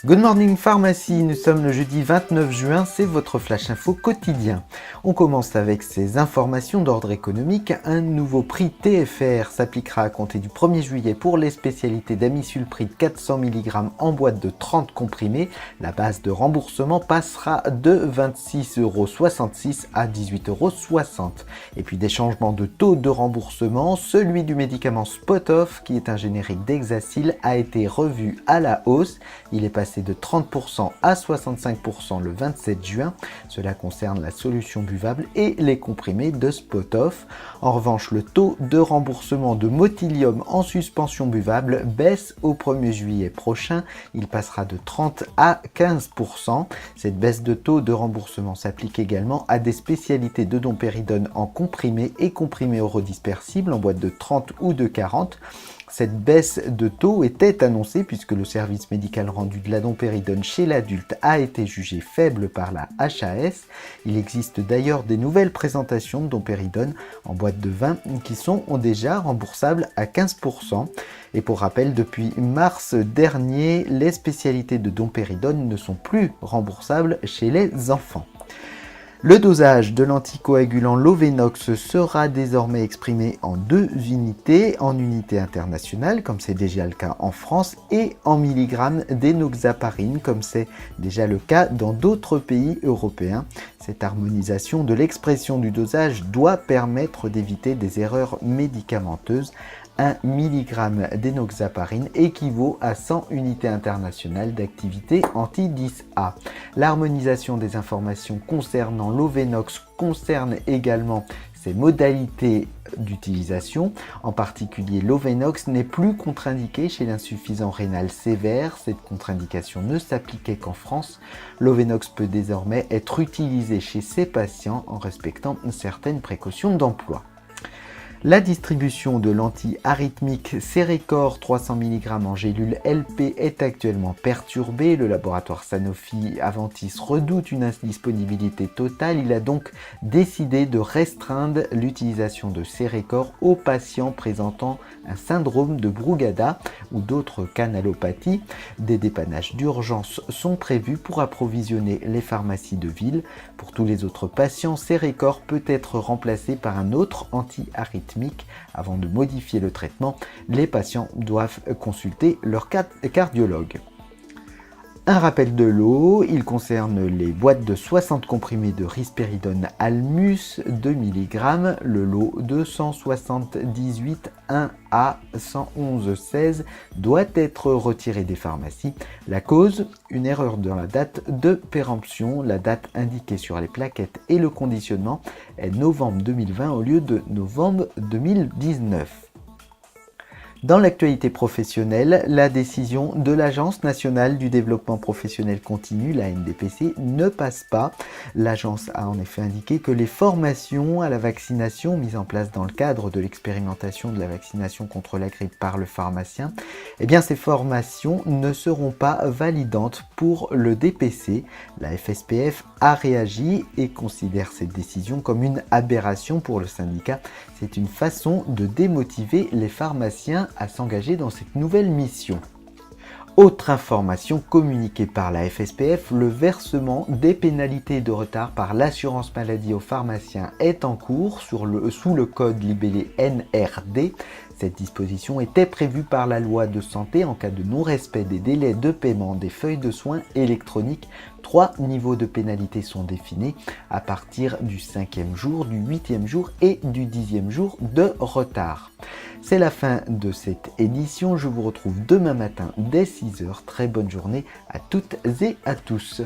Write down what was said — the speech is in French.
Good Morning Pharmacie, nous sommes le jeudi 29 juin, c'est votre flash info quotidien. On commence avec ces informations d'ordre économique. Un nouveau prix TFR s'appliquera à compter du 1er juillet pour les spécialités d'amisulpride 400 mg en boîte de 30 comprimés. La base de remboursement passera de 26,66 € à 18,60 €. Et puis des changements de taux de remboursement, celui du médicament Spotoff, qui est un générique d'Hexacil, a été revu à la hausse. Il est passé de 30% à 65% le 27 juin. Cela concerne la solution buvable et les comprimés de Spotoff. En revanche, le taux de remboursement de Motilium en suspension buvable baisse au 1er juillet prochain. Il passera de 30 à 15%. Cette baisse de taux de remboursement s'applique également à des spécialités de domperidone en comprimé et comprimé orodispersible en boîte de 30 ou de 40. Cette baisse de taux était annoncée puisque le service médical rendu de la domperidone chez l'adulte a été jugé faible par la HAS. Il existe d'ailleurs des nouvelles présentations de domperidone en boîte de 20 qui sont déjà remboursables à 15%. Et pour rappel, depuis mars dernier, les spécialités de domperidone ne sont plus remboursables chez les enfants. Le dosage de l'anticoagulant Lovenox sera désormais exprimé en 2 unités, en unité internationale, comme c'est déjà le cas en France, et en milligrammes d'enoxaparine, comme c'est déjà le cas dans d'autres pays européens. Cette harmonisation de l'expression du dosage doit permettre d'éviter des erreurs médicamenteuses. 1 mg d'enoxaparine équivaut à 100 unités internationales d'activité anti-10A. L'harmonisation des informations concernant Lovenox concerne également ses modalités d'utilisation. En particulier, Lovenox n'est plus contre-indiqué chez l'insuffisant rénal sévère. Cette contre-indication ne s'appliquait qu'en France. Lovenox peut désormais être utilisé chez ces patients en respectant certaines précautions d'emploi. La distribution de l'anti-arythmique Cerecor 300 mg en gélule LP est actuellement perturbée. Le laboratoire Sanofi Aventis redoute une indisponibilité totale. Il a donc décidé de restreindre l'utilisation de Cerecor aux patients présentant un syndrome de Brugada ou d'autres canalopathies. Des dépannages d'urgence sont prévus pour approvisionner les pharmacies de ville. Pour tous les autres patients, Cerecor peut être remplacé par un autre anti-arythmique. Avant de modifier le traitement, les patients doivent consulter leur cardiologue. Un rappel de lot, il concerne les boîtes de 60 comprimés de risperidone Almus 2 mg, le lot 278 1A 111-16 doit être retiré des pharmacies. La cause, une erreur dans la date de péremption. La date indiquée sur les plaquettes et le conditionnement est novembre 2020 au lieu de novembre 2019. Dans l'actualité professionnelle, la décision de l'Agence nationale du développement professionnel continu, la NDPC, ne passe pas. L'agence a en effet indiqué que les formations à la vaccination mises en place dans le cadre de l'expérimentation de la vaccination contre la grippe par le pharmacien, ces formations ne seront pas validantes pour le DPC. La FSPF a réagi et considère cette décision comme une aberration pour le syndicat. C'est une façon de démotiver les pharmaciens à s'engager dans cette nouvelle mission. Autre information communiquée par la FSPF, le versement des pénalités de retard par l'assurance maladie aux pharmaciens est en cours sous le code libellé NRD. Cette disposition était prévue par la loi de santé en cas de non-respect des délais de paiement des feuilles de soins électroniques. 3 niveaux de pénalité sont définis à partir du 5e jour, du 8e jour et du 10e jour de retard. C'est la fin de cette édition. Je vous retrouve demain matin dès 6 h. Très bonne journée à toutes et à tous.